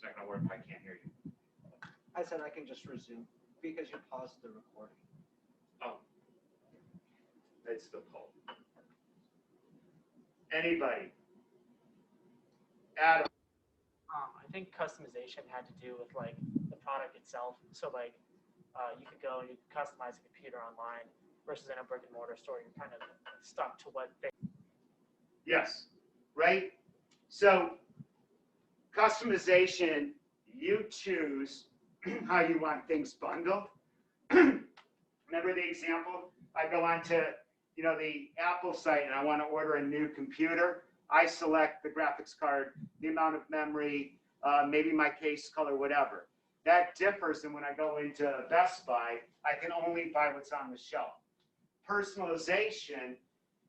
not going to work if I can't hear you. I said I can just resume because you paused the recording. Oh, it's the poll. Anybody? Adam? I think customization had to do with like the product itself. So like you could go and you could customize a computer online versus in a brick and mortar store. You're kind of stuck to what they. Yes, right? So customization, you choose how you want things bundled. Remember the example? I go onto the Apple site and I want to order a new computer. I select the graphics card, the amount of memory, maybe my case color, whatever. That differs than when I go into Best Buy. I can only buy what's on the shelf. Personalization,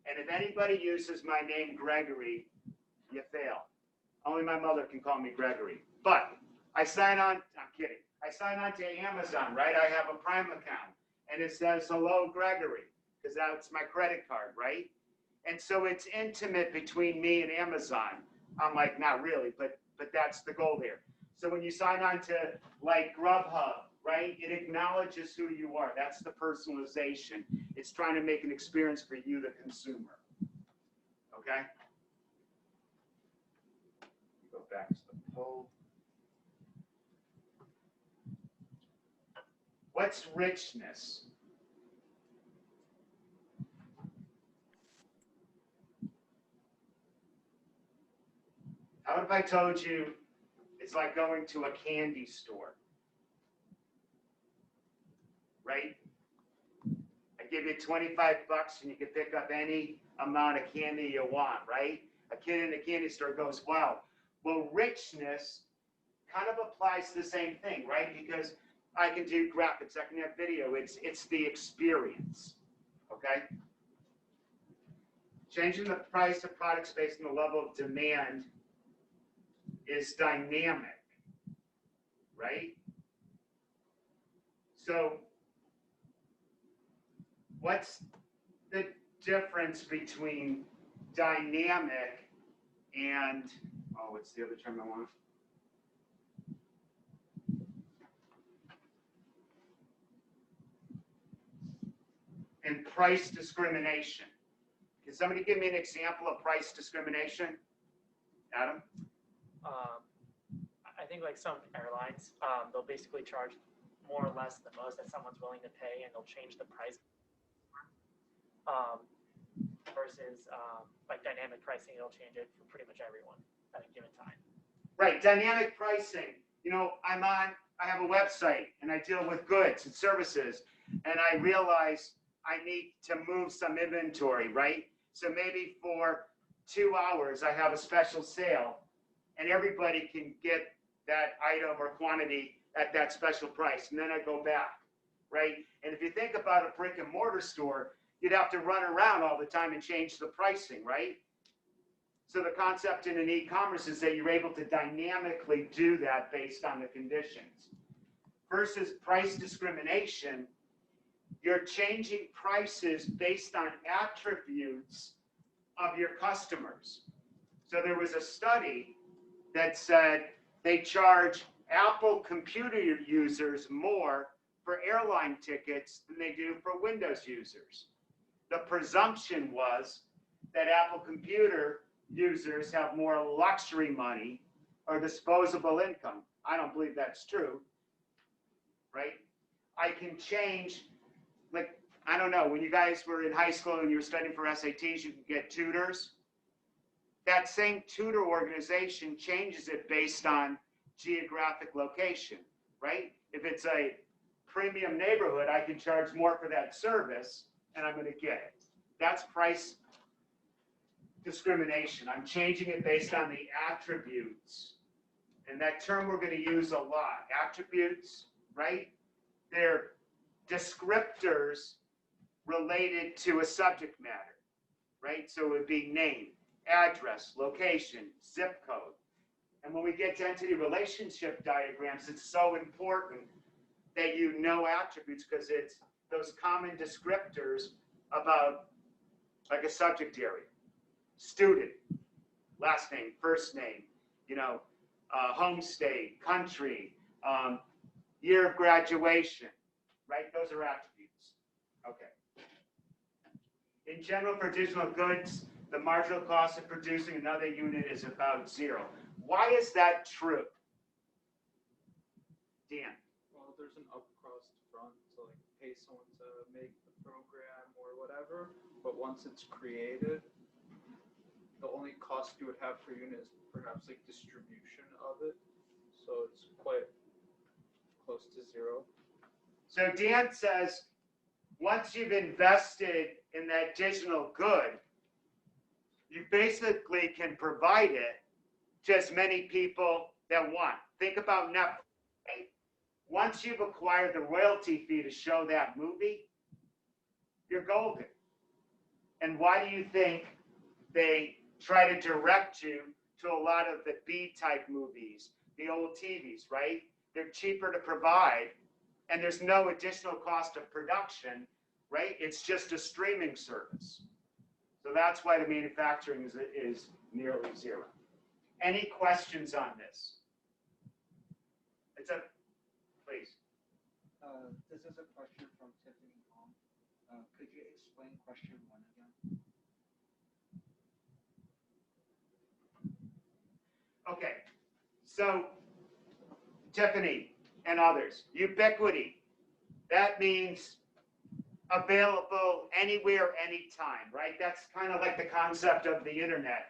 and if anybody uses my name Gregory, you fail. Only my mother can call me Gregory. But I sign on, I'm kidding. I sign on to Amazon, right? I have a Prime account and it says, hello, Gregory, because that's my credit card, right? And so it's intimate between me and Amazon. I'm like, not really, but that's the goal there. So when you sign on to like Grubhub, right, it acknowledges who you are. That's the personalization. It's trying to make an experience for you, the consumer. Okay? Go back to the poll. What's richness? How if I told you it's like going to a candy store, right? I give you 25 bucks and you can pick up any amount of candy you want, right? A kid in a candy store goes, wow. Well, richness kind of applies to the same thing, right? Because I can do graphics, I can have video. It's the experience, okay? Changing the price of products based on the level of demand is dynamic, right? So what's the difference between dynamic and, oh, what's the other term I want? And price discrimination. Can somebody give me an example of price discrimination? Adam? I think like some airlines, they'll basically charge more or less the most that someone's willing to pay, and they'll change the price. Versus like dynamic pricing, it'll change it for pretty much everyone at a given time. Right, dynamic pricing. I have a website and I deal with goods and services, and I realize I need to move some inventory, right? So maybe for 2 hours I have a special sale and everybody can get that item or quantity at that special price, and then I go back, right? And if you think about a brick and mortar store, you'd have to run around all the time and change the pricing, right? So the concept in an e-commerce is that you're able to dynamically do that based on the conditions. Versus price discrimination, you're changing prices based on attributes of your customers. So there was a study that said they charge Apple computer users more for airline tickets than they do for Windows users. The presumption was that Apple computer users have more luxury money or disposable income. I don't believe that's true, right? I can change, like, I don't know, when you guys were in high school and you were studying for SATs, you could get tutors. That same tutor organization changes it based on geographic location, right? If it's a premium neighborhood, I can charge more for that service and I'm going to get it. That's price discrimination. I'm changing it based on the attributes. And that term we're going to use a lot. Attributes, right? They're descriptors related to a subject matter, right? So it would be name, address, location, zip code. And when we get to entity relationship diagrams, it's so important that you know attributes because it's those common descriptors about like a subject area. Student, last name, first name, home state, country, year of graduation, right? Those are attributes. Okay. In general, for digital goods, the marginal cost of producing another unit is about 0. Why is that true? Dan? Well, there's an upfront to like pay someone to make the program or whatever, but once it's created, the only cost you would have per unit is perhaps like distribution of it, so it's quite close to 0. So Dan says, once you've invested in that digital good, you basically can provide it to as many people that want. Think about Netflix. Right? Once you've acquired the royalty fee to show that movie, you're golden. And why do you think they try to direct you to a lot of the B-type movies, the old TVs, right? They're cheaper to provide, and there's no additional cost of production, right? It's just a streaming service. So that's why the manufacturing is nearly 0. Any questions on this? Please. This is a question from Tiffany Hong. Could you explain question 1 again? Okay, so Tiffany and others, ubiquity. That means available anywhere, anytime, right? That's kind of like the concept of the internet.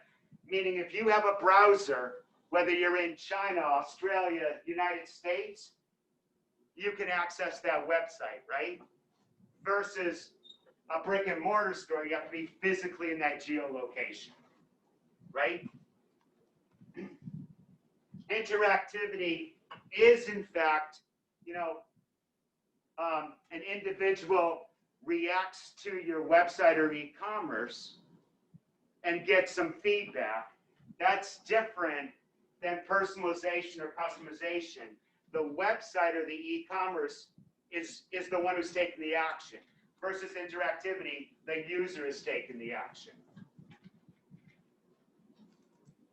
Meaning if you have a browser, whether you're in China, Australia, United States, you can access that website, right? Versus a brick and mortar store, you have to be physically in that geolocation, right? Interactivity is, in fact, an individual reacts to your website or e-commerce and gets some feedback. That's different than personalization or customization. The website or the e-commerce is the one who's taking the action versus interactivity, the user is taking the action.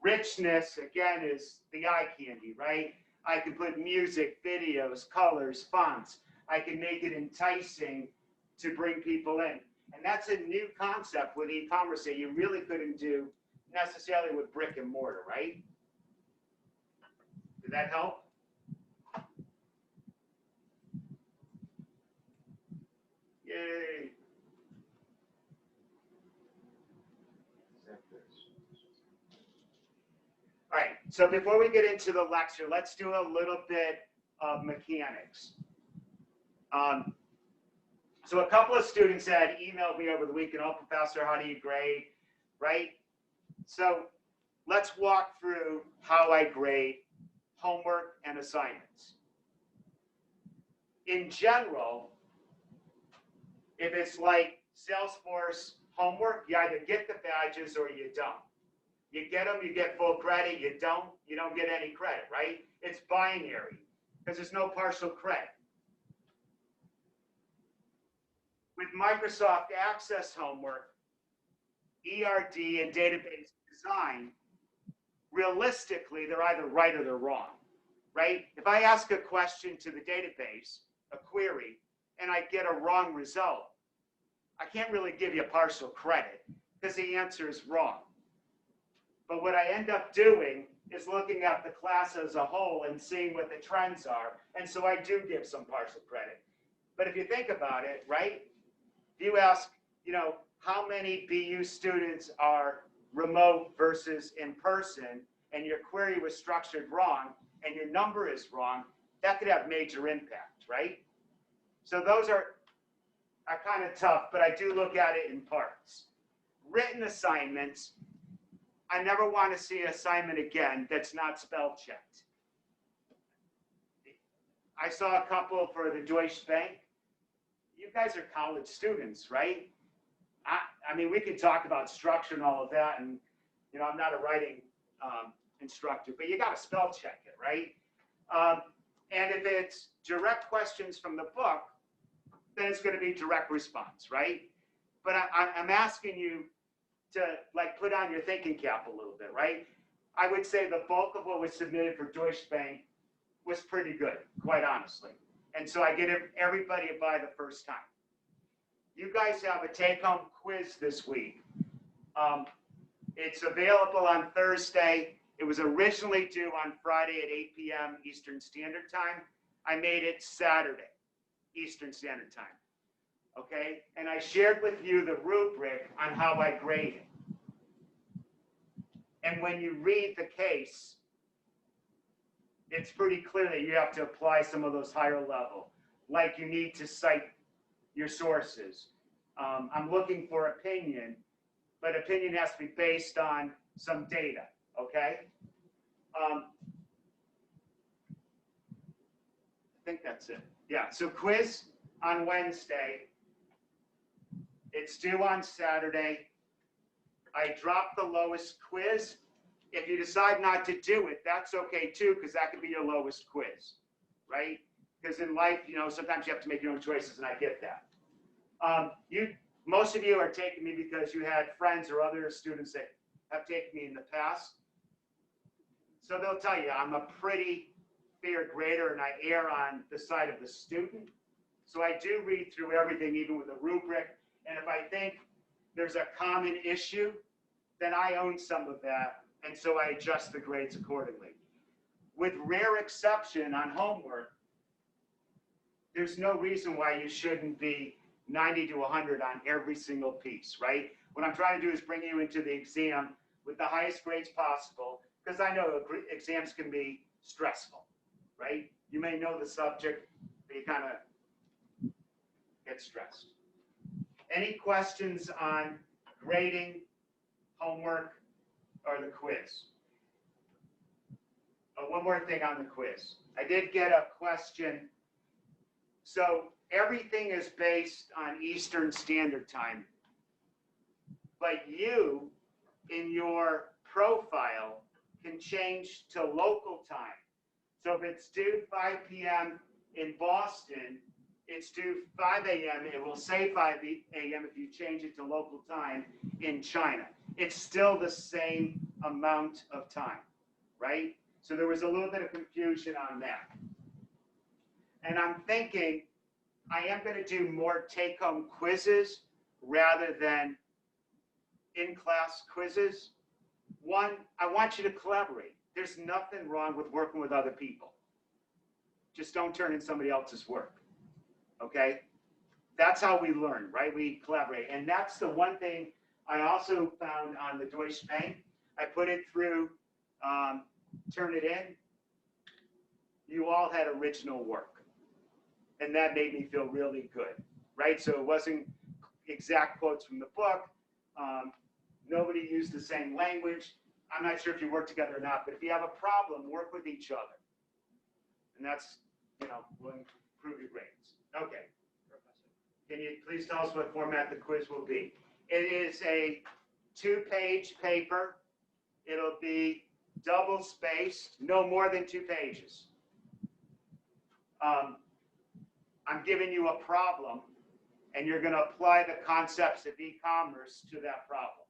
Richness, again, is the eye candy, right? I can put music, videos, colors, fonts. I can make it enticing to bring people in. And that's a new concept with e-commerce that you really couldn't do necessarily with brick and mortar, right? Did that help? Yay. All right, so before we get into the lecture, let's do a little bit of mechanics. So a couple of students had emailed me over the weekend, oh, Professor, how do you grade, right? So let's walk through how I grade homework and assignments. In general, if it's like Salesforce homework, you either get the badges or you don't. You get them, you get full credit. You don't get any credit, right? It's binary because there's no partial credit. With Microsoft Access homework, ERD and database design, realistically, they're either right or they're wrong, right? If I ask a question to the database, a query, and I get a wrong result, I can't really give you partial credit because the answer is wrong. But what I end up doing is looking at the class as a whole and seeing what the trends are. And so I do give some partial credit. But if you think about it, right? If you ask, how many BU students are remote versus in person, and your query was structured wrong, and your number is wrong, that could have major impact, right? So those are kind of tough, but I do look at it in parts. Written assignments, I never want to see an assignment again that's not spell checked. I saw a couple for the Deutsche Bank. You guys are college students, right? I mean, we could talk about structure and all of that, and I'm not a writing instructor, but you got to spell check it, right? And if it's direct questions from the book, then it's going to be direct response, right? But I'm asking you to put on your thinking cap a little bit, right? I would say the bulk of what was submitted for Deutsche Bank was pretty good, quite honestly. And so I get everybody a buy the first time. You guys have a take-home quiz this week. It's available on Thursday. It was originally due on Friday at 8 p.m. Eastern Standard Time. I made it Saturday, Eastern Standard Time. Okay? And I shared with you the rubric on how I grade it. And when you read the case, it's pretty clear that you have to apply some of those higher level, like you need to cite your sources. I'm looking for opinion, but opinion has to be based on some data, okay? I think that's it. Yeah, so quiz on Wednesday. It's due on Saturday. I dropped the lowest quiz. If you decide not to do it, that's okay too, because that could be your lowest quiz, right? Because in life, you know, sometimes you have to make your own choices, and I get that. Most of you are taking me because you had friends or other students that have taken me in the past. So they'll tell you I'm a pretty fair grader, and I err on the side of the student. So I do read through everything, even with a rubric. And if I think there's a common issue, then I own some of that. And so I adjust the grades accordingly. With rare exception on homework, there's no reason why you shouldn't be 90 to 100 on every single piece, right? What I'm trying to do is bring you into the exam with the highest grades possible, because I know exams can be stressful, right? You may know the subject, but you kind of get stressed. Any questions on grading, homework, or the quiz? Oh, one more thing on the quiz. I did get a question. So everything is based on Eastern Standard Time, but you, in your profile, can change to local time. So if it's due 5 p.m. in Boston, it's due 5 a.m. It will say 5 a.m. if you change it to local time in China. It's still the same amount of time, right? So there was a little bit of confusion on that. And I'm thinking I am going to do more take-home quizzes rather than in-class quizzes. One, I want you to collaborate. There's nothing wrong with working with other people. Just don't turn in somebody else's work, okay? That's how we learn, right? We collaborate. And that's the one thing I also found on the Deutsche Bank. I put it through, turn it in. You all had original work. And that made me feel really good, right? So it wasn't exact quotes from the book. Nobody used the same language. I'm not sure if you work together or not, but if you have a problem, work with each other. And that's, you know, will improve your grades. Okay. Can you please tell us what format the quiz will be? It is a 2-page paper. It'll be double spaced, no more than 2 pages. I'm giving you a problem, and you're going to apply the concepts of e-commerce to that problem.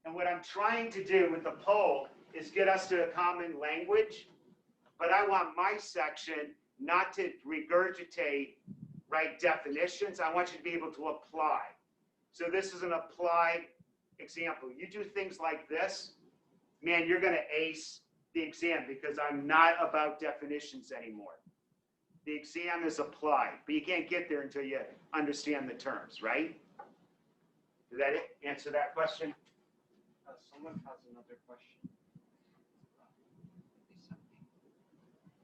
And what I'm trying to do with the poll is get us to a common language, but I want my section not to regurgitate, right, definitions. I want you to be able to apply. So this is an applied example. You do things like this, man, you're going to ace the exam because I'm not about definitions anymore. The exam is applied, but you can't get there until you understand the terms, right? Did that answer that question? Someone has another question.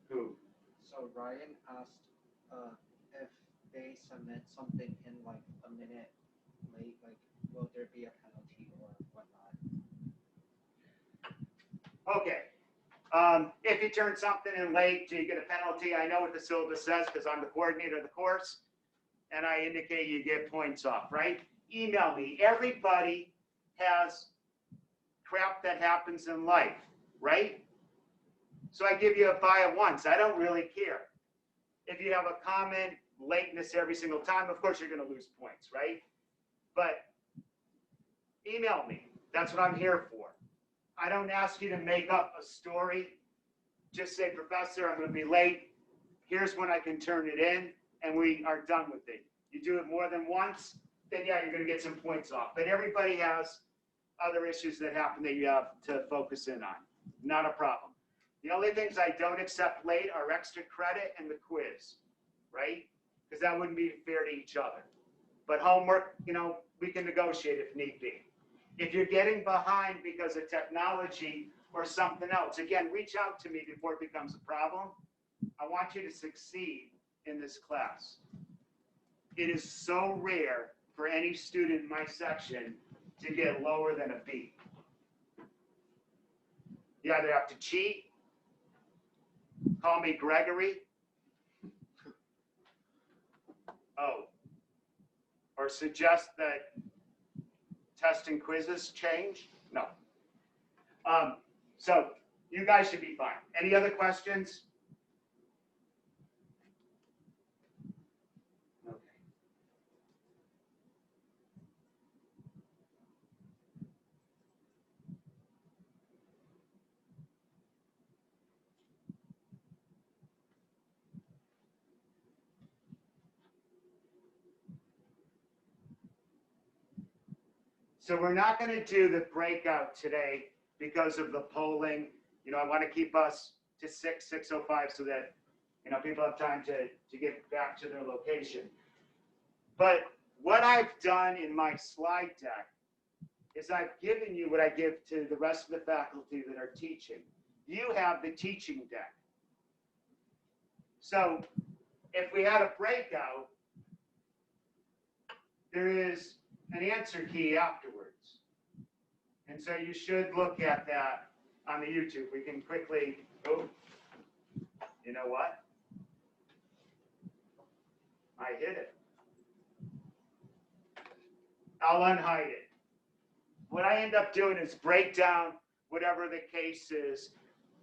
Who? So Ryan asked if they submit something in like a minute late, like will there be a penalty or whatnot? Okay. If you turn something in late, do you get a penalty? I know what the syllabus says because I'm the coordinator of the course, and I indicate you get points off, right? Email me. Everybody has crap that happens in life, right? So I give you a buy it once. I don't really care. If you have a common lateness every single time, of course you're going to lose points, right? But email me. That's what I'm here for. I don't ask you to make up a story. Just say, Professor, I'm going to be late. Here's when I can turn it in, and we are done with it. You do it more than once, then yeah, you're going to get some points off. But everybody has other issues that happen that you have to focus in on. Not a problem. The only things I don't accept late are extra credit and the quiz, right? Because that wouldn't be fair to each other. But homework, you know, we can negotiate if need be. If you're getting behind because of technology or something else, again, reach out to me before it becomes a problem. I want you to succeed in this class. It is so rare for any student in my section to get lower than a B. You either have to cheat, call me Gregory, or suggest that tests and quizzes change? No. So you guys should be fine. Any other questions? Okay. So we're not going to do the breakout today because of the polling. You know, I want to keep us to 6:05 so that, you know, people have time to get back to their location. But what I've done in my slide deck is I've given you what I give to the rest of the faculty that are teaching. You have the teaching deck. So if we had a breakout, there is an answer key afterwards. And so you should look at that on the YouTube. We can quickly, oh, you know what? I hit it. I'll unhide it. What I end up doing is break down whatever the case is,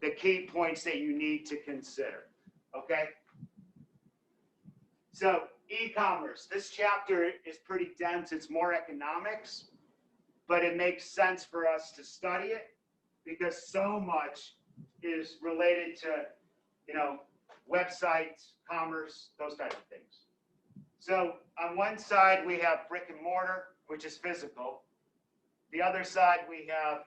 the key points that you need to consider, okay? So e-commerce, this chapter is pretty dense. It's more economics, but it makes sense for us to study it because so much is related to, you know, websites, commerce, those types of things. So on one side, we have brick and mortar, which is physical. The other side, we have,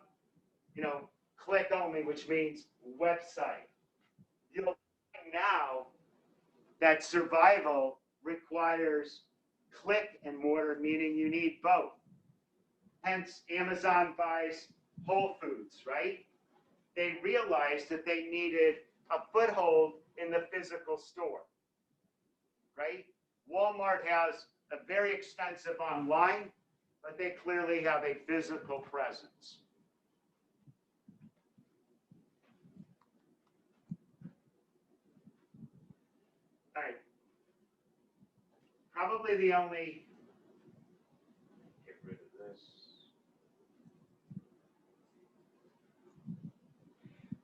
you know, click only, which means website. You'll find now that survival requires click and mortar, meaning you need both. Hence, Amazon buys Whole Foods, right? They realized that they needed a foothold in the physical store, right? Walmart has a very expensive online, but they clearly have a physical presence. All right. Probably the only, get rid of this.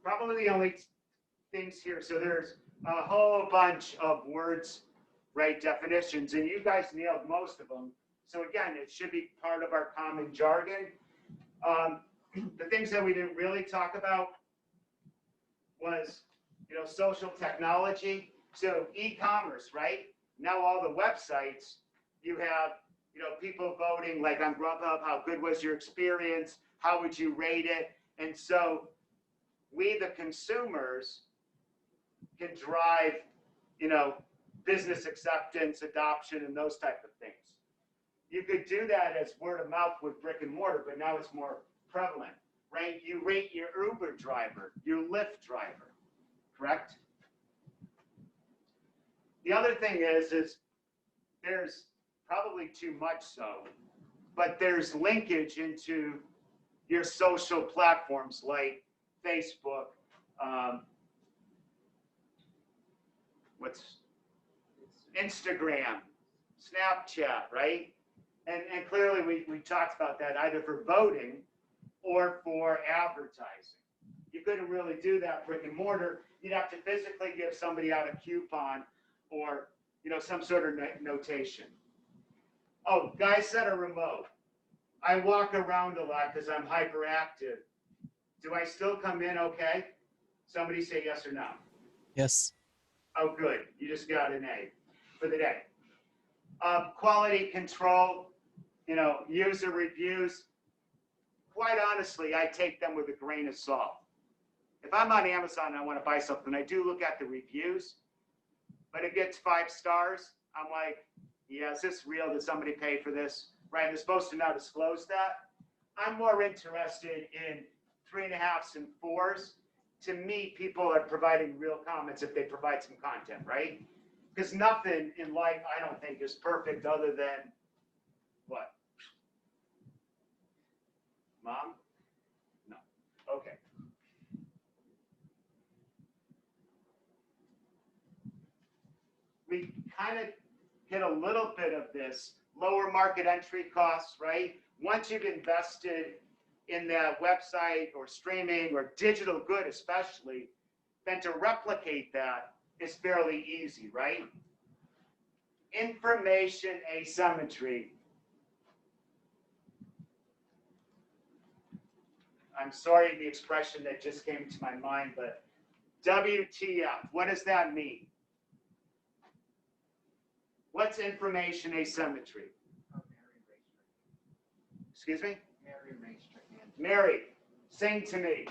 Probably the only things here, so there's a whole bunch of words, right, definitions, and you guys nailed most of them. So again, it should be part of our common jargon. The things that we didn't really talk about was, you know, social technology. So e-commerce, right? Now all the websites, you have, you know, people voting like on Grubhub, how good was your experience? How would you rate it? And so we, the consumers, can drive, you know, business acceptance, adoption, and those type of things. You could do that as word of mouth with brick and mortar, but now it's more prevalent, right? You rate your Uber driver, your Lyft driver, correct? The other thing is there's probably too much so, but there's linkage into your social platforms like Facebook, Instagram, Snapchat, right? And clearly we talked about that either for voting or for advertising. You couldn't really do that brick and mortar. You'd have to physically give somebody out a coupon or, you know, some sort of notation. Oh, guys that are remote. I walk around a lot because I'm hyperactive Do I still come in okay? Somebody say yes or no. Yes. Oh, good. You just got an A for the day. Quality control, user reviews. Quite honestly, I take them with a grain of salt. If I'm on Amazon and I want to buy something, I do look at the reviews, but it gets 5 stars. I'm like, yeah, is this real? Did somebody pay for this? Right? They're supposed to now disclose that. I'm more interested in 3.5s and 4s. To me, people are providing real comments if they provide some content, right? Because nothing in life, I don't think, is perfect other than what? Mom? No. Okay. We kind of hit a little bit of this lower market entry costs, right? Once you've invested in that website or streaming or digital good especially, then to replicate that is fairly easy, right? Information asymmetry. I'm sorry the expression that just came to my mind, but WTF, what does that mean? What's information asymmetry? Excuse me? Mary raised her hand. Mary, sing to me.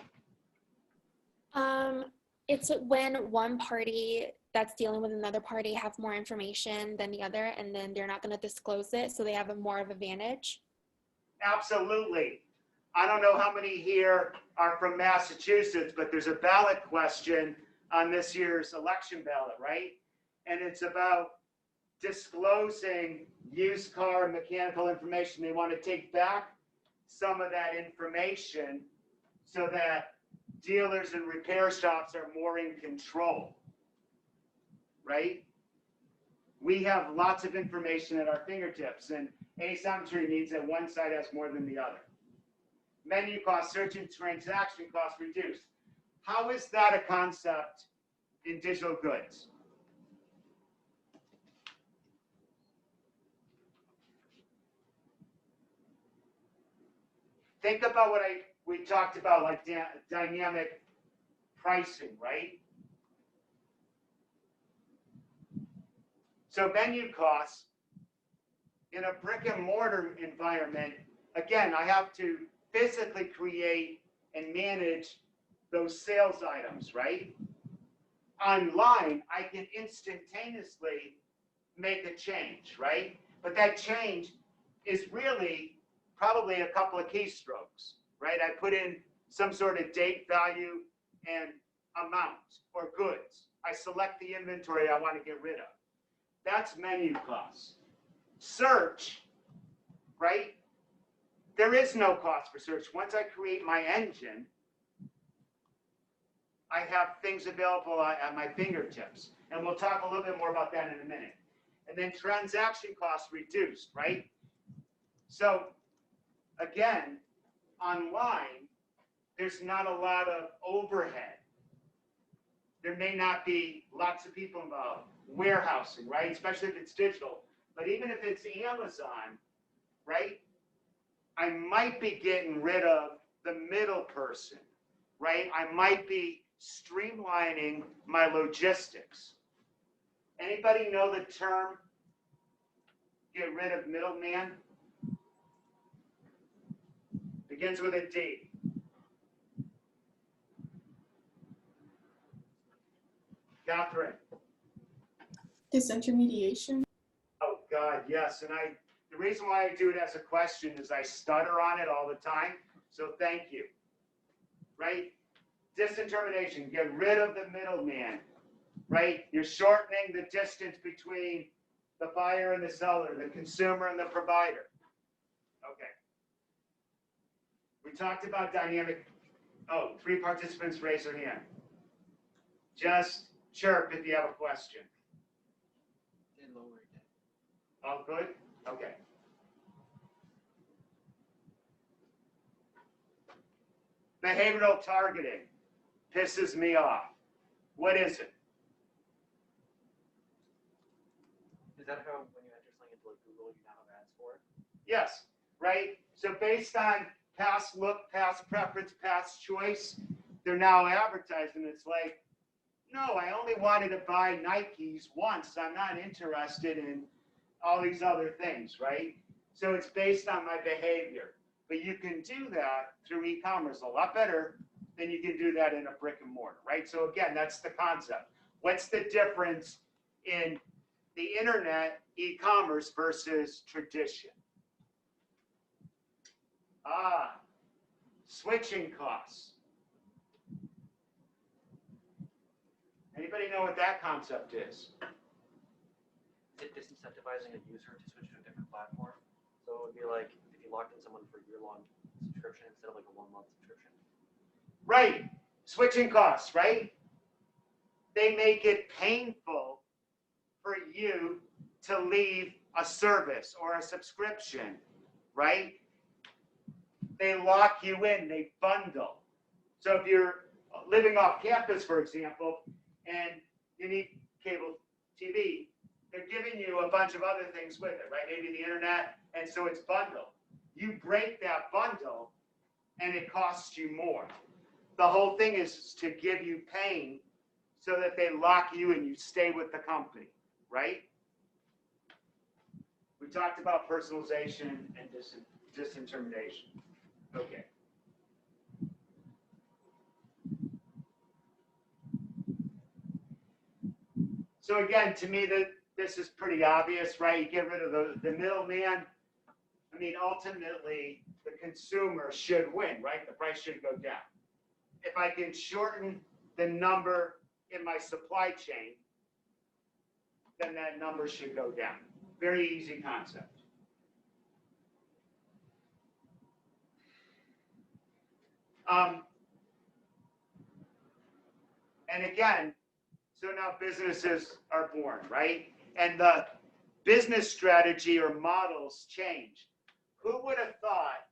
It's when one party that's dealing with another party have more information than the other, and then they're not going to disclose it, so they have a more of advantage. Absolutely. I don't know how many here are from Massachusetts, but there's a ballot question on this year's election ballot, right? And it's about disclosing used car and mechanical information. They want to take back some of that information so that dealers and repair shops are more in control, right? We have lots of information at our fingertips, and asymmetry means that one side has more than the other. Menu cost, search and transaction cost reduced. How is that a concept in digital goods? Think about what we talked about, like dynamic pricing, right? So menu costs in a brick and mortar environment, again, I have to physically create and manage those sales items, right? Online, I can instantaneously make a change, right? But that change is really probably a couple of keystrokes, right? I put in some sort of date, value, and amount or goods. I select the inventory I want to get rid of. That's menu costs. Search, right? There is no cost for search. Once I create my engine, I have things available at my fingertips. And we'll talk a little bit more about that in a minute. And then transaction costs reduced, right? So again, online, there's not a lot of overhead. There may not be lots of people involved. Warehousing, right? Especially if it's digital. But even if it's Amazon, right? I might be getting rid of the middle person, right? I might be streamlining my logistics. Anybody know the term, get rid of middleman? Begins with a D. Catherine. Disintermediation. Oh God, yes. And the reason why I do it as a question is I stutter on it all the time. So thank you. Right? Disintermediation, get rid of the middleman. Right? You're shortening the distance between the buyer and the seller, the consumer and the provider. Okay. We talked about dynamic. Oh, 3 participants raise their hand. Just chirp if you have a question. They lowered it. All good? Okay. Behavioral targeting pisses me off. What is it? Is that how when you enter something into like Google, you now have ads for it? Yes, right? So based on past look, past preference, past choice, they're now advertising. It's like, no, I only wanted to buy Nikes once. I'm not interested in all these other things, right? So it's based on my behavior. But you can do that through e-commerce a lot better than you can do that in a brick and mortar, right? So again, that's the concept. What's the difference in the internet e-commerce versus tradition? Switching costs. Anybody know what that concept is? Is it disincentivizing a user to switch to a different platform? So it would be like if you locked in someone for a year-long subscription instead of like a 1-month subscription. Right. Switching costs, right? They make it painful for you to leave a service or a subscription, right? They lock you in, they bundle. So if you're living off campus, for example, and you need cable TV, they're giving you a bunch of other things with it, right? Maybe the internet, and so it's bundled. You break that bundle, and it costs you more. The whole thing is to give you pain so that they lock you and you stay with the company, right? We talked about personalization and disintermediation. Okay. So again, to me, this is pretty obvious, right? You get rid of the middleman. I mean, ultimately, the consumer should win, right? The price should go down. If I can shorten the number in my supply chain, then that number should go down. Very easy concept. And again, so now businesses are born, right? And the business strategy or models change. Who would have thought,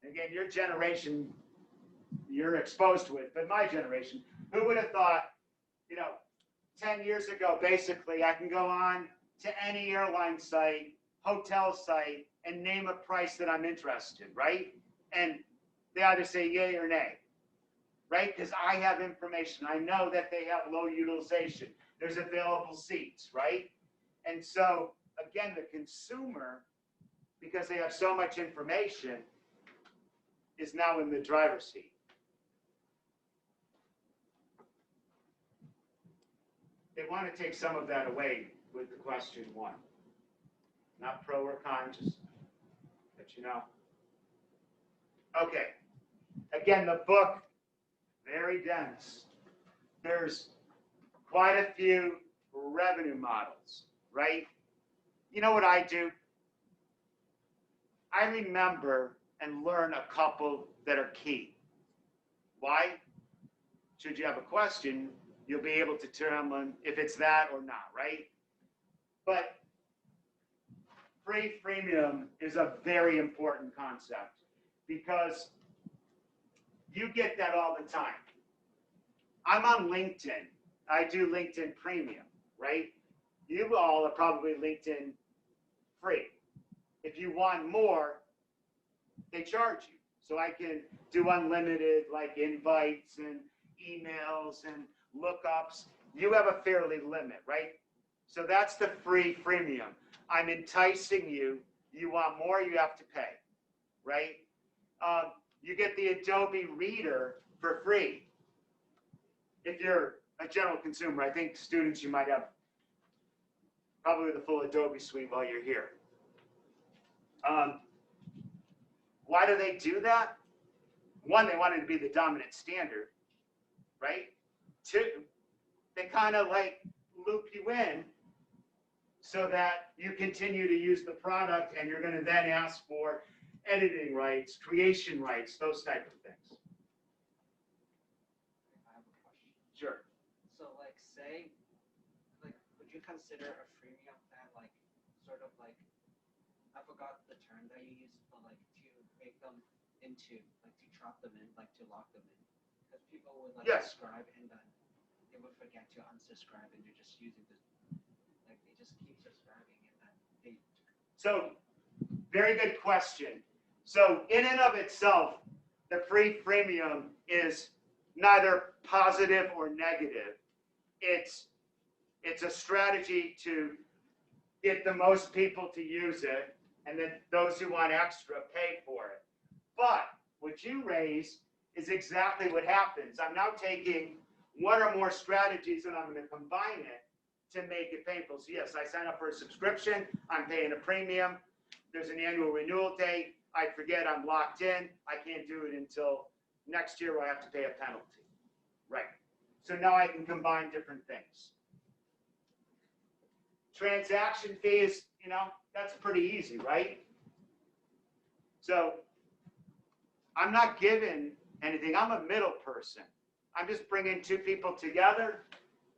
again, your generation, you're exposed to it, but my generation, who would have thought, 10 years ago, basically, I can go on to any airline site, hotel site, and name a price that I'm interested, right? And they either say yay or nay, right? Because I have information. I know that they have low utilization. There's available seats, right? And so, again, the consumer, because they have so much information, is now in the driver's seat. They want to take some of that away with the question 1. Not pro or con, just let you know. Okay. Again, the book, very dense. There's quite a few revenue models, right? You know what I do? I remember and learn a couple that are key. Why? Should you have a question, you'll be able to determine if it's that or not, right? But free freemium is a very important concept because you get that all the time. I'm on LinkedIn. I do LinkedIn Premium, right? You all are probably LinkedIn free. If you want more, they charge you. So I can do unlimited like invites and emails and lookups. You have a fairly limit, right? So that's the free freemium. I'm enticing you. You want more, you have to pay, right? You get the Adobe Reader for free. If you're a general consumer, I think students, you might have probably the full Adobe suite while you're here. Why do they do that? 1, they wanted to be the dominant standard, right? 2, they kind of like loop you in so that you continue to use the product and you're going to then ask for editing rights, creation rights, those type of things. I have a question. Sure. So, like, say, like, would you consider a freemium plan, like, sort of like, I forgot the term that you used, but like to make them into, like, to trap them in, like, to lock them in? Because people would, like, Yes. subscribe and then they would forget to unsubscribe and they're just using this, like, they just keep subscribing and then they. So, very good question. So in and of itself, the free freemium is neither positive or negative. It's a strategy to get the most people to use it, and then those who want extra pay for it. But what you raise is exactly what happens. I'm now taking one or more strategies and I'm going to combine it to make it painful. So yes, I sign up for a subscription, I'm paying a premium, there's an annual renewal date, I forget I'm locked in, I can't do it until next year where I have to pay a penalty. Right. So now I can combine different things. Transaction fees, you know, that's pretty easy, right? So I'm not giving anything. I'm a middle person. I'm just bringing two people together.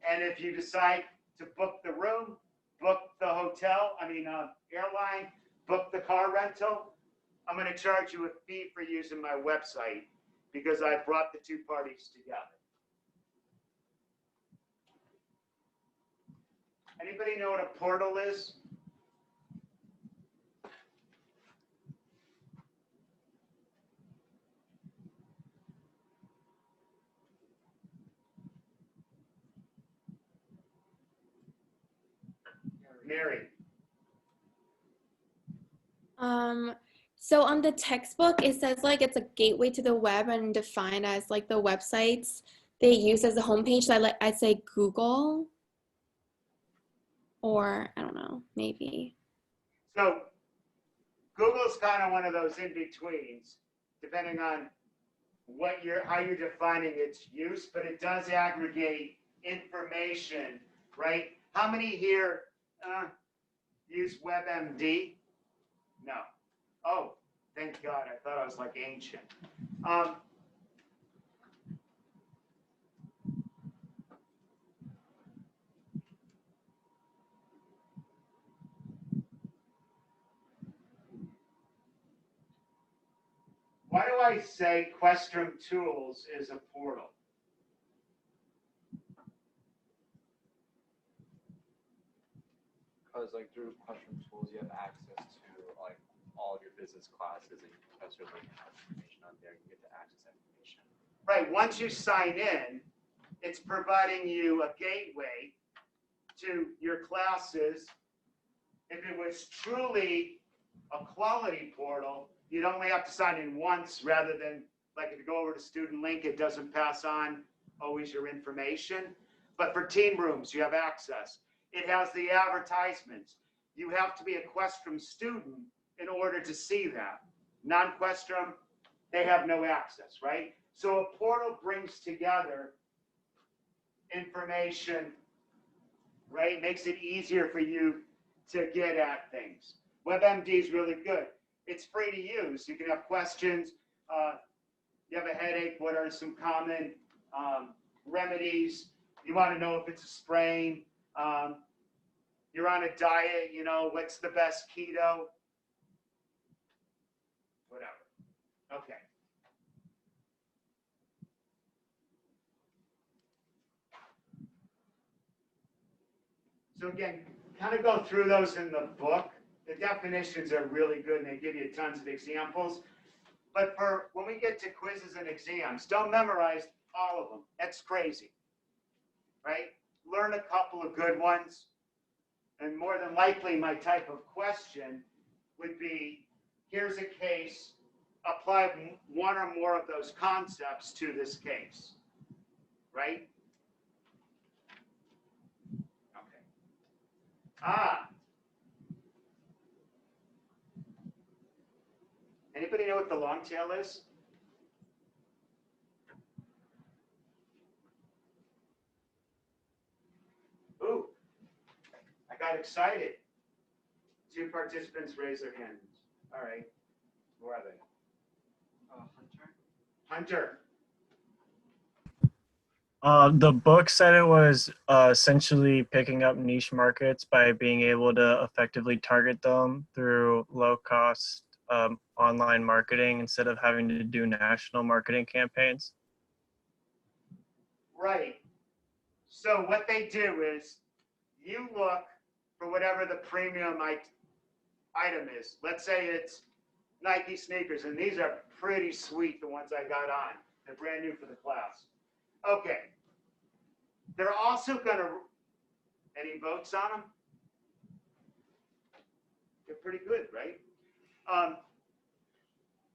And if you decide to book the room, book the hotel, airline, book the car rental, I'm going to charge you a fee for using my website because I brought the two parties together. Anybody know what a portal is? Mary. So on the textbook, it says like it's a gateway to the web and defined as like the websites they use as a homepage. So I'd say Google, or I don't know, maybe. So Google's kind of one of those in-betweens, depending on how you're defining its use, but it does aggregate information, right? How many here use WebMD? No. Oh, thank God. I thought I was like ancient. Why do I say Questrom Tools is a portal? Because like through questrom tools, you have access to like all of your business classes, and you can test your information on there. You get to access information. Right. Once you sign in, it's providing you a gateway to your classes. If it was truly a quality portal, you'd only have to sign in once rather than like if you go over to Student Link, it doesn't pass on always your information. But for team rooms, you have access. It has the advertisements. You have to be a Questrom student in order to see that. Non-Questrom, they have no access, right? So a portal brings together information, right? Makes it easier for you to get at things. WebMD is really good. It's free to use. You can have questions. You have a headache. What are some common remedies? You want to know if it's a sprain. You're on a diet, you know, what's the best keto? Whatever. Okay. So again, kind of go through those in the book. The definitions are really good and they give you tons of examples. But for when we get to quizzes and exams, don't memorize all of them. That's crazy, right? Learn a couple of good ones. And more than likely, my type of question would be, here's a case, apply one or more of those concepts to this case, right? Okay. Anybody know what the long tail is? Ooh, I got excited. 2 participants raise their hands. All right. Where are they? Hunter. Hunter. The book said it was essentially picking up niche markets by being able to effectively target them through low-cost online marketing instead of having to do national marketing campaigns. Right. So what they do is you look for whatever the premium item is. Let's say it's Nike sneakers, and these are pretty sweet, the ones I got on. They're brand new for the class. Okay. They're also gonna, any votes on them? They're pretty good, right?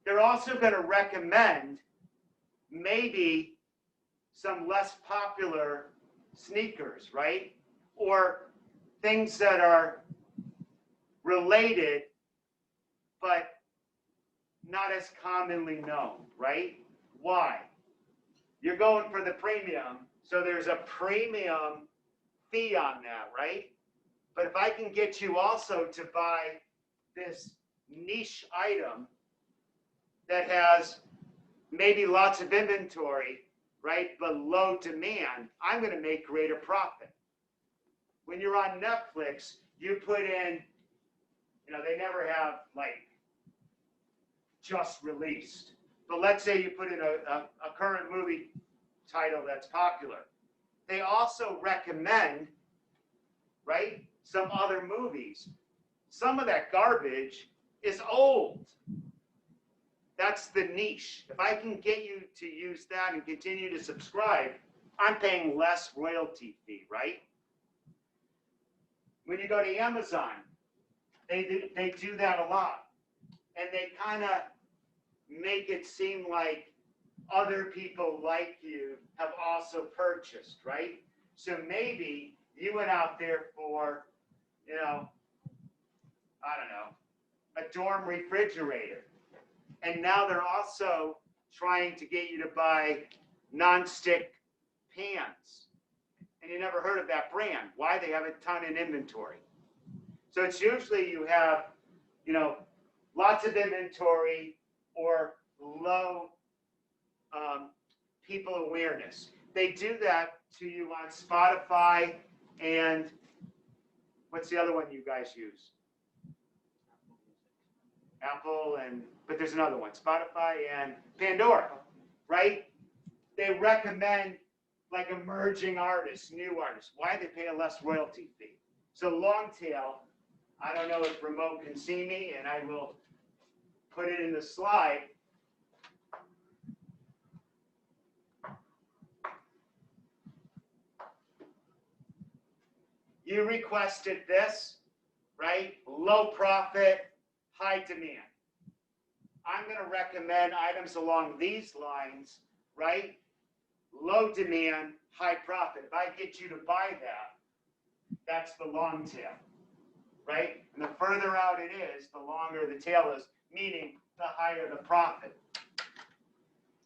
They're also gonna recommend maybe some less popular sneakers, right? Or things that are related, but not as commonly known, right? Why? You're going for the premium, so there's a premium fee on that, right? But if I can get you also to buy this niche item that has maybe lots of inventory, right, but low demand, I'm going to make greater profit. When you're on Netflix, you put in, you know, they never have like just released. But let's say you put in a current movie title that's popular. They also recommend, right, some other movies. Some of that garbage is old. That's the niche. If I can get you to use that and continue to subscribe, I'm paying less royalty fee, right? When you go to Amazon, they do that a lot. And they kind of make it seem like other people like you have also purchased, right? So maybe you went out there for, you know, I don't know, a dorm refrigerator. And now they're also trying to get you to buy nonstick pans. And you never heard of that brand. Why? They have a ton in inventory. So it's usually you have, you know, lots of inventory or low people awareness. They do that to you on Spotify and what's the other one you guys use? Apple and, but there's another one, Spotify and Pandora, right? They recommend like emerging artists, new artists. Why? They pay a less royalty fee. So long tail, I don't know if remote can see me, and I will put it in the slide. You requested this, right? Low profit, high demand. I'm going to recommend items along these lines, right? Low demand, high profit. If I get you to buy that, that's the long tail, right? And the further out it is, the longer the tail is, meaning the higher the profit.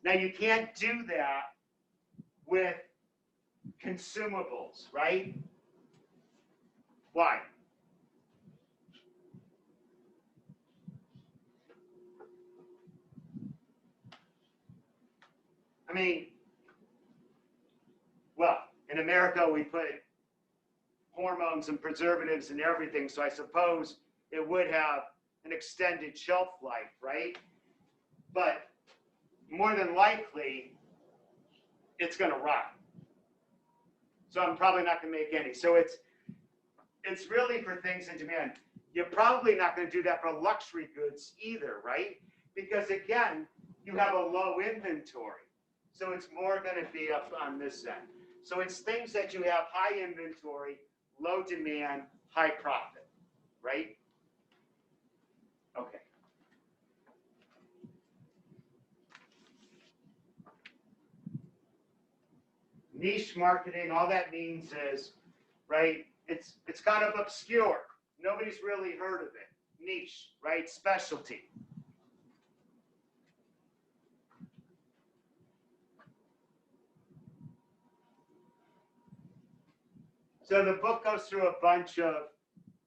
Now you can't do that with consumables, right? Why? I mean, well, in America, we put hormones and preservatives and everything, so I suppose it would have an extended shelf life, right? But more than likely, it's going to rot. So I'm probably not going to make any. So it's really for things in demand. You're probably not going to do that for luxury goods either, right? Because again, you have a low inventory. So it's more going to be up on this end. So it's things that you have high inventory, low demand, high profit, right? Okay. Niche marketing, all that means is, right, it's kind of obscure. Nobody's really heard of it. Niche, right? Specialty. So the book goes through a bunch of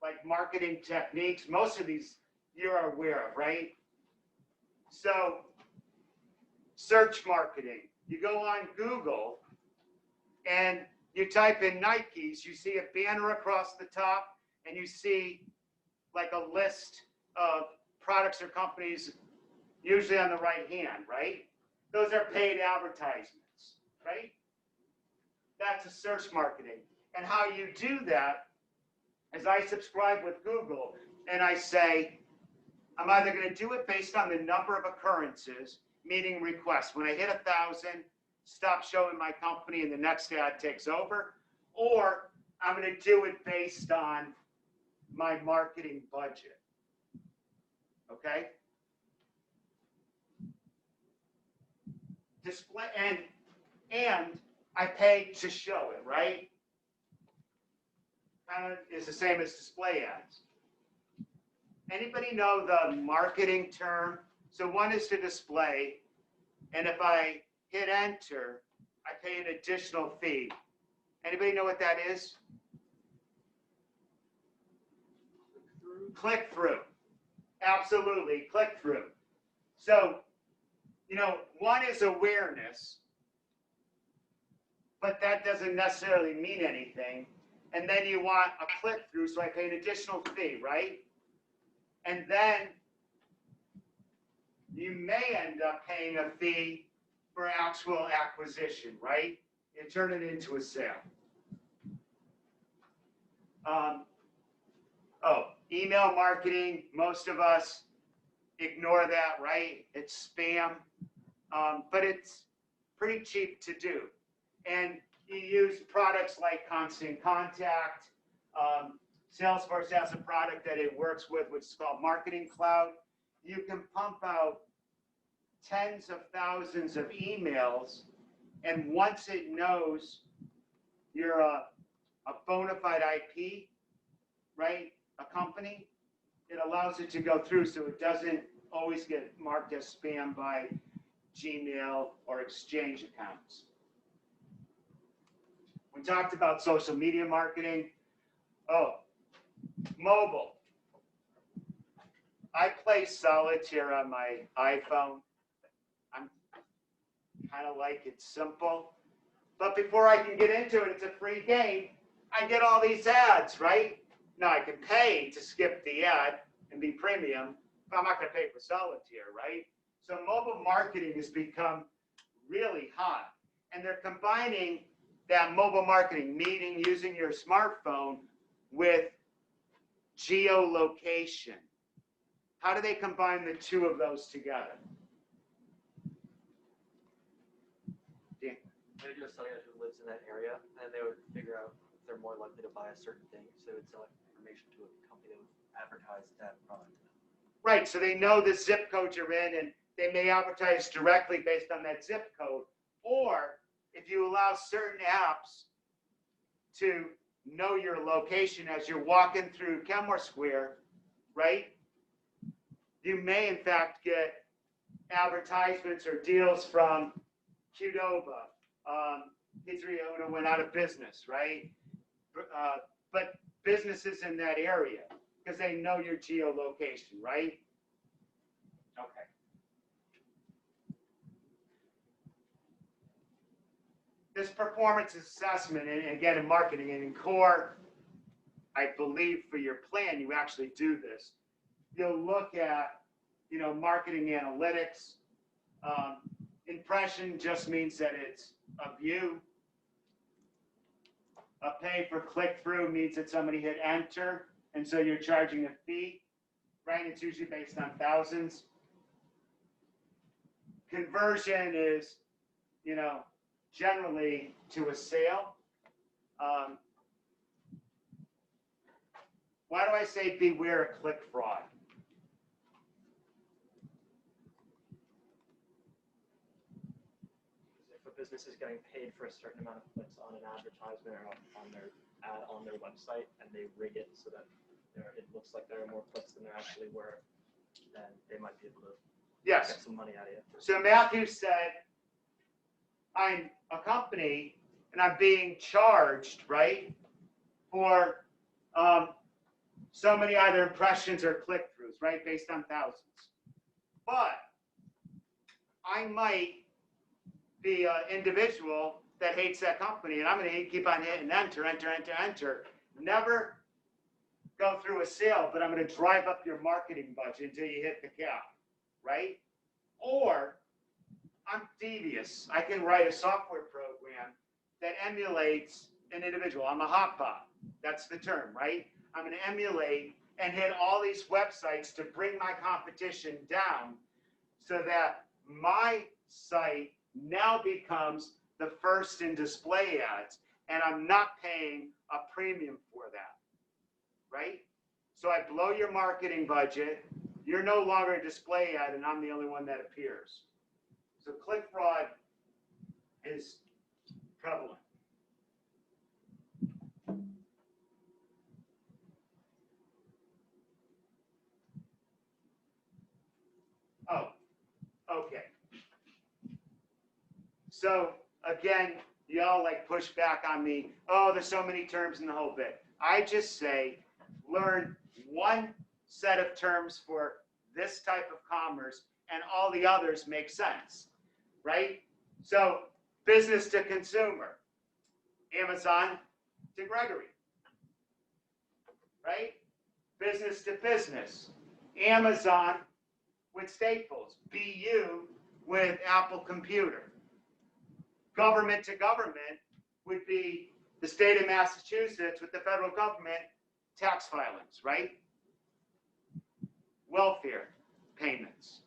like marketing techniques. Most of these you're aware of, right? So search marketing. You go on Google and you type in Nikes, you see a banner across the top and you see like a list of products or companies, usually on the right hand, right? Those are paid advertisements, right? That's a search marketing. And how you do that is I subscribe with Google and I say, I'm either going to do it based on the number of occurrences, meaning requests. When I hit 1,000, stop showing my company and the next ad takes over, or I'm going to do it based on my marketing budget. Okay? Display and I pay to show it, right? Kind of is the same as display ads. Anybody know the marketing term? So one is to display, and if I hit enter, I pay an additional fee. Anybody know what that is? Click through. Absolutely, click through. So, one is awareness, but that doesn't necessarily mean anything. And then you want a click through, so I pay an additional fee, right? And then you may end up paying a fee for actual acquisition, right? You turn it into a sale. Email marketing, most of us ignore that, right? It's spam, but it's pretty cheap to do. And you use products like Constant Contact. Salesforce has a product that it works with, which is called Marketing Cloud. You can pump out tens of thousands of emails, and once it knows you're a bona fide IP, right, a company, it allows it to go through so it doesn't always get marked as spam by Gmail or Exchange accounts. We talked about social media marketing. Mobile. I play solitaire on my iPhone. I'm kind of like it's simple. But before I can get into it, it's a free game. I get all these ads, right? Now I can pay to skip the ad and be premium, but I'm not going to pay for solitaire, right? So mobile marketing has become really hot. And they're combining that mobile marketing, meaning using your smartphone, with geolocation. How do they combine the two of those together? They would do a selling who lives in that area, and they would figure out if they're more likely to buy a certain thing, so they would sell information to a company that would advertise that product. Right, so they know the zip code you're in, and they may advertise directly based on that zip code. Or if you allow certain apps to know your location as you're walking through Kenmore Square, right? You may in fact get advertisements or deals from Qdoba. Pizzeria Una went out of business, right? But businesses in that area, because they know your geolocation, right? Okay. This performance assessment, and again in marketing and in core, I believe for your plan, you actually do this. You'll look at, marketing analytics. Impression just means that it's a view. A pay for click-through means that somebody hit enter, and so you're charging a fee, right? It's usually based on thousands. Conversion is, generally to a sale. Why do I say beware of click fraud? If a business is getting paid for a certain amount of clicks on an advertisement or on their ad on their website, and they rig it so that it looks like there are more clicks than there actually were, then they might be able to Yes. get some money out of you. So Matthew said, I'm a company and I'm being charged, right, for so many either impressions or click-throughs, right, based on thousands. But I might be an individual that hates that company, and I'm going to keep on hitting enter, enter, enter, enter. Never go through a sale, but I'm going to drive up your marketing budget until you hit the cap, right? Or I'm devious. I can write a software program that emulates an individual. I'm a hotbot. That's the term, right? I'm going to emulate and hit all these websites to bring my competition down so that my site now becomes the first in display ads, and I'm not paying a premium for that, right? So I blow your marketing budget, you're no longer a display ad, and I'm the only one that appears. So click fraud is prevalent. Oh, okay. So again, y'all like push back on me. Oh, there's so many terms in the whole bit. I just say, learn one set of terms for this type of commerce and all the others make sense, right? So business to consumer, Amazon to Gregory, right? Business to business, Amazon with Staples, BU with Apple Computer. Government to government would be the state of Massachusetts with the federal government tax filings, right? Welfare payments.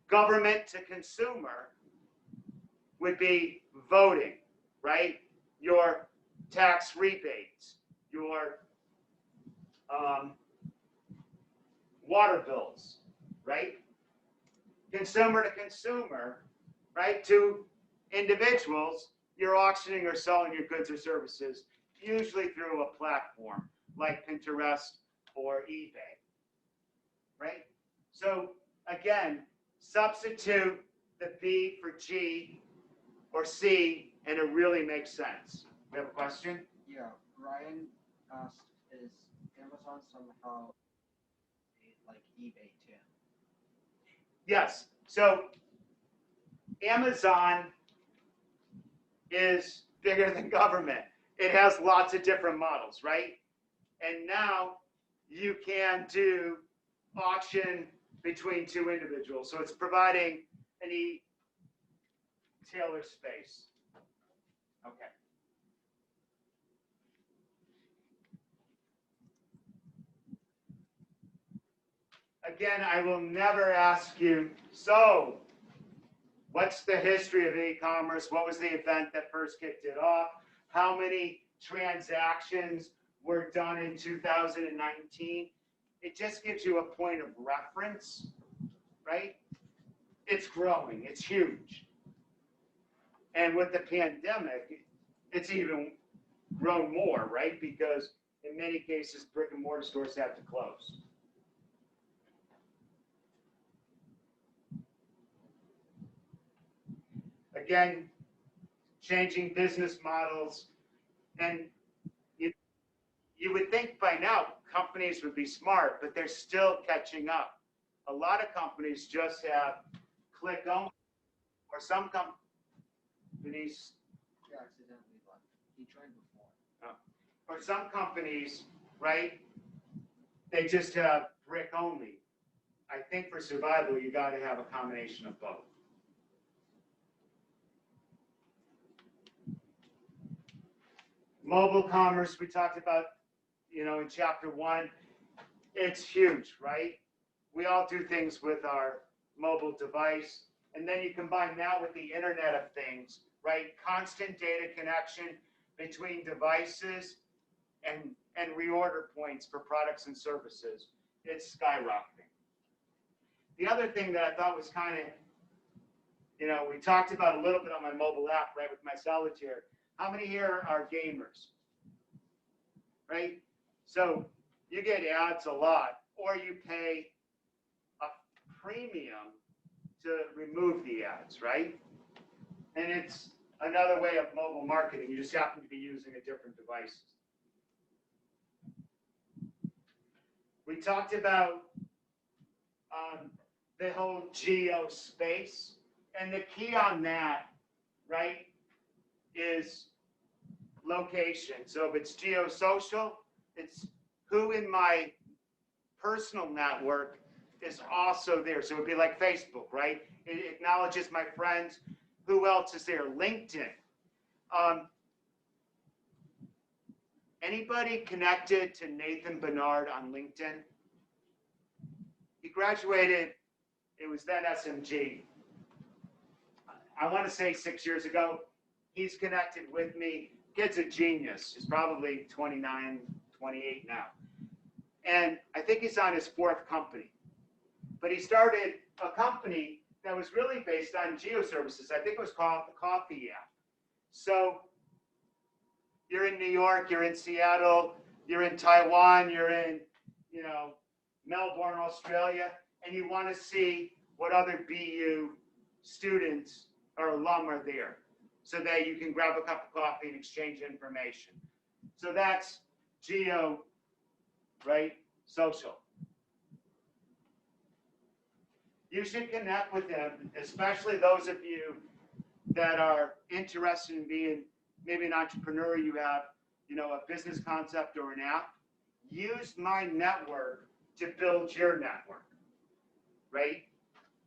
Government to consumer would be voting, right? Your tax rebates, your water bills, right? Consumer to consumer, right? To individuals, you're auctioning or selling your goods or services, usually through a platform like Pinterest or eBay, right? So again, substitute the B for G or C, and it really makes sense. We have a question? Yeah, Ryan asked, is Amazon somehow like eBay too? Yes. So Amazon is bigger than government. It has lots of different models, right? And now you can do auction between two individuals. So it's providing an e-tailer space. Okay. Again, I will never ask you, so what's the history of e-commerce? What was the event that first kicked it off? How many transactions were done in 2019? It just gives you a point of reference, right? It's growing, it's huge. And with the pandemic, it's even grown more, right? Because in many cases, brick and mortar stores have to close. Again, changing business models, and you would think by now companies would be smart, but they're still catching up. A lot of companies just have click only, or some companies, He accidentally left. He joined before. or some companies, right? They just have brick only. I think for survival, you got to have a combination of both. Mobile commerce, we talked about, in chapter 1, it's huge, right? We all do things with our mobile device, and then you combine that with the Internet of Things, right? Constant data connection between devices and reorder points for products and services. It's skyrocketing. The other thing that I thought was kind of, we talked about a little bit on my mobile app, right, with my solitaire. How many here are gamers, right? So you get ads a lot, or you pay a premium to remove the ads, right? And it's another way of mobile marketing. You just happen to be using a different device. We talked about the whole geo space, and the key on that, right, is location. So if it's geosocial, it's who in my personal network is also there. So it'd be like Facebook, right? It acknowledges my friends. Who else is there? LinkedIn. Anybody connected to Nathan Bernard on LinkedIn? he graduated, it was then SMG. I want to say 6 years ago. He's connected with me. Kid's a genius. He's probably 29, 28 now. And I think he's on his 4th company. But he started a company that was really based on geoservices. I think it was called the Coffee app. So you're in New York, you're in Seattle, you're in Taiwan, you're in, Melbourne, Australia, and you want to see what other BU students or alum are there so that you can grab a cup of coffee and exchange information. So that's geo, right? Social. You should connect with them, especially those of you that are interested in being maybe an entrepreneur. You have, a business concept or an app. Use my network to build your network, right?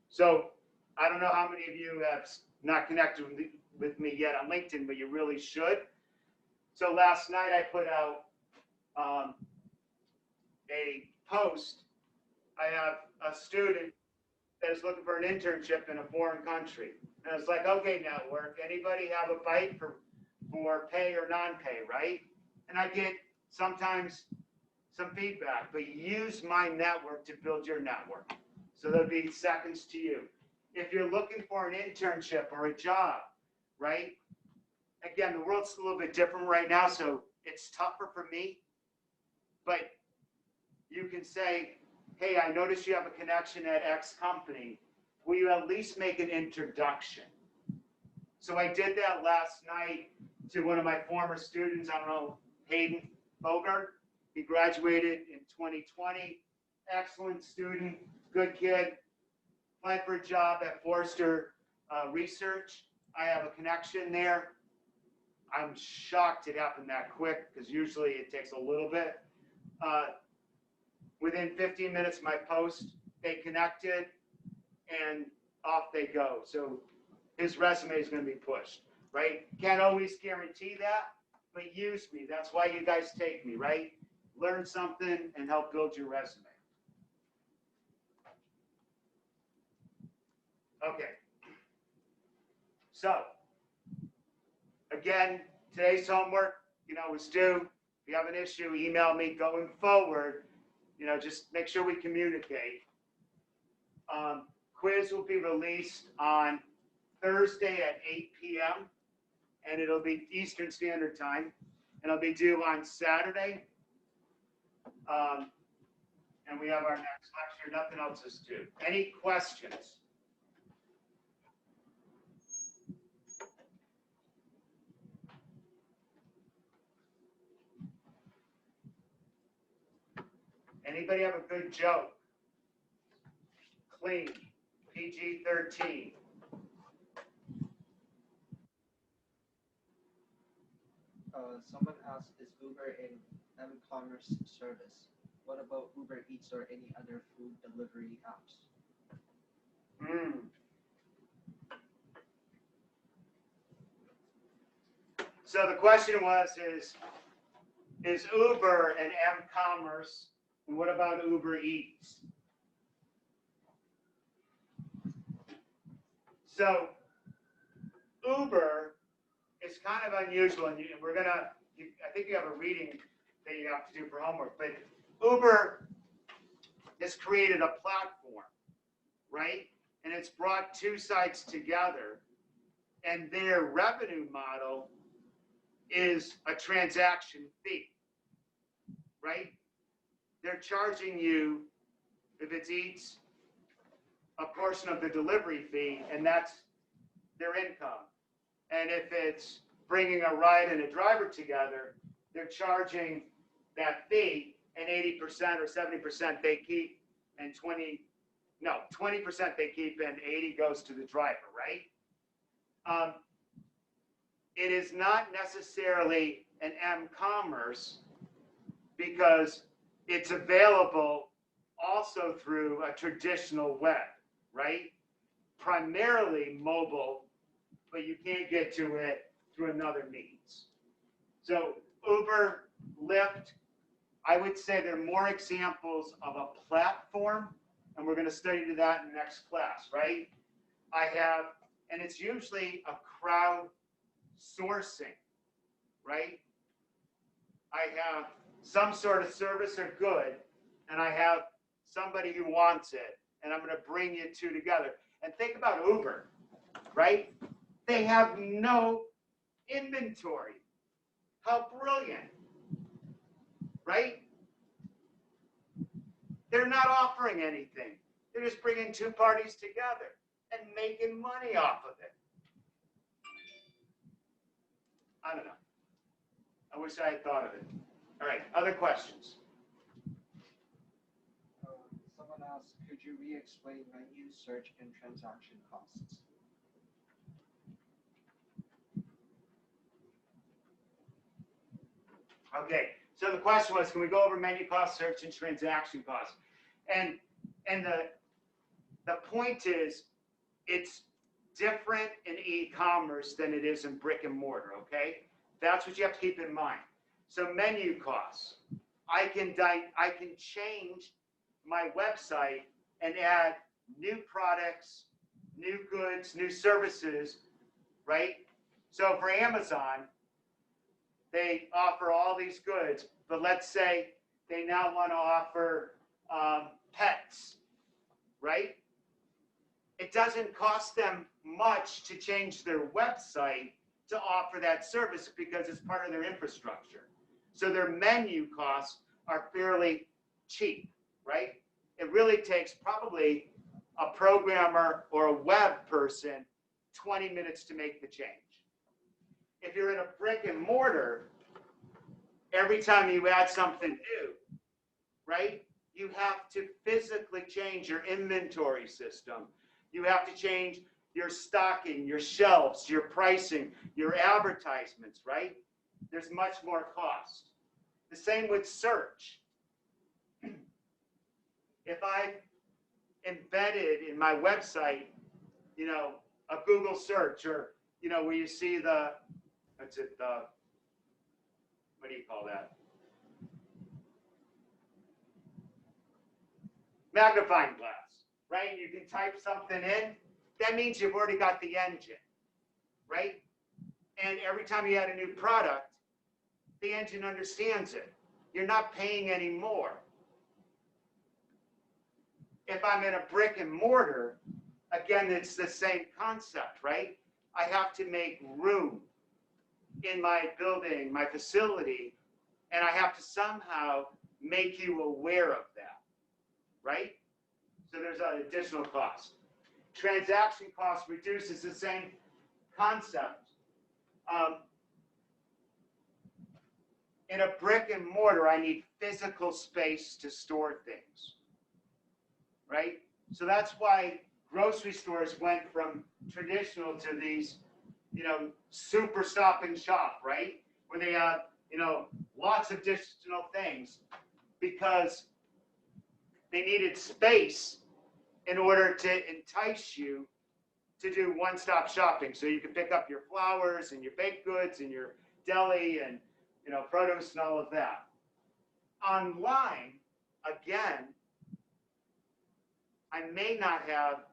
So I don't know how many of you have not connected with me yet on LinkedIn, but you really should. So last night I put out a post. I have a student that is looking for an internship in a foreign country. And it's like, okay, network, anybody have a bite for pay or non-pay, right? And I get sometimes some feedback, but use my network to build your network. So there'll be seconds to you. If you're looking for an internship or a job, right? Again, the world's a little bit different right now, so it's tougher for me. But you can say, hey, I noticed you have a connection at X company. Will you at least make an introduction? So I did that last night to one of my former students, I don't know, Hayden Bogart. He graduated in 2020. Excellent student, good kid. Applied for a job at Forrester Research. I have a connection there. I'm shocked it happened that quick because usually it takes a little bit. Within 15 minutes of my post, they connected and off they go. So his resume is going to be pushed, right? Can't always guarantee that, but use me. That's why you guys take me, right? Learn something and help build your resume. Okay. So, again, today's homework, was due. If you have an issue, email me. Going forward, just make sure we communicate. Quiz will be released on Thursday at 8 p.m. and it'll be Eastern Standard Time, and it'll be due on Saturday. And we have our next lecture. Nothing else is due. Any questions? Anybody have a good joke? Clean. PG-13. Someone asked, is Uber an e-commerce service? What about Uber Eats or any other food delivery apps? So the question was, is Uber an m-commerce? And what about Uber Eats? So Uber is kind of unusual, and I think you have a reading that you have to do for homework, but Uber has created a platform, right? And it's brought two sides together, and their revenue model is a transaction fee, right? They're charging you, if it's Eats, a portion of the delivery fee, and that's their income. And if it's bringing a ride and a driver together, they're charging that fee, and 80% or 70% they keep, and 20% they keep, and 80 goes to the driver, right? It is not necessarily an m-commerce because it's available also through a traditional web, right? Primarily mobile, but you can't get to it through another means. So Uber, Lyft, I would say they're more examples of a platform and we're gonna study to that in the next class, right? I have, and it's usually a crowd sourcing, right? I have some sort of service or good, and I have somebody who wants it, and I'm gonna bring you two together. And think about Uber, right? They have no inventory. How brilliant, right? They're not offering anything. They're just bringing two parties together and making money off of it. I don't know. I wish I had thought of it. All right, other questions? Someone asked, could you re-explain menu, search, and transaction costs? Okay, so the question was, can we go over menu cost, search, and transaction costs? And the point is, it's different in e-commerce than it is in brick and mortar, okay? That's what you have to keep in mind. So menu costs, I can change my website and add new products, new goods, new services, right? So for Amazon, they offer all these goods, but let's say they now want to offer pets, right? It doesn't cost them much to change their website to offer that service because it's part of their infrastructure. So their menu costs are fairly cheap, right? It really takes probably a programmer or a web person 20 minutes to make the change. If you're in a brick and mortar, every time you add something new, right, you have to physically change your inventory system. You have to change your stocking, your shelves, your pricing, your advertisements, right? There's much more cost. The same with search. If I embedded in my website, you know, a Google search, or, you know, where you see the, what's it, the, what do you call that? Magnifying glass, right? You can type something in. That means you've already got the engine, right? And every time you add a new product, the engine understands it. You're not paying any more. If I'm in a brick and mortar, again, it's the same concept, right? I have to make room in my building, my facility, and I have to somehow make you aware of that, right? So there's an additional cost. Transaction cost reduces the same concept. In a brick and mortar, I need physical space to store things, right? So that's why grocery stores went from traditional to these, you know, super stop and shop, right? Where they have, you know, lots of additional things because they needed space in order to entice you to do one-stop shopping. So you can pick up your flowers and your baked goods and your deli and, you know, produce and all of that. Online, again, I may not have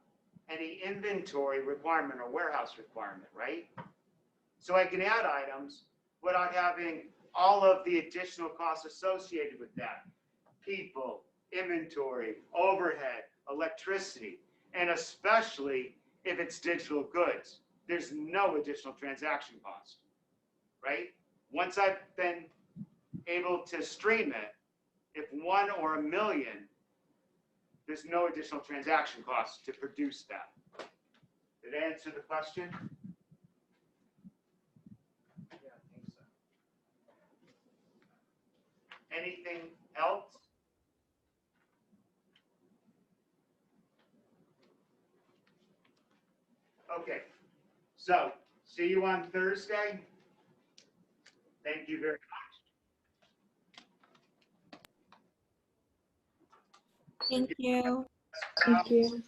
any inventory requirement or warehouse requirement, right? So I can add items without having all of the additional costs associated with that. People, inventory, overhead, electricity, and especially if it's digital goods, there's no additional transaction cost, right? Once I've been able to stream it, if 1 or 1 million, there's no additional transaction costs to produce that. Did I answer the question? Yeah, I think so. Anything else? Okay, so see you on Thursday. Thank you very much. Thank you. Thank you.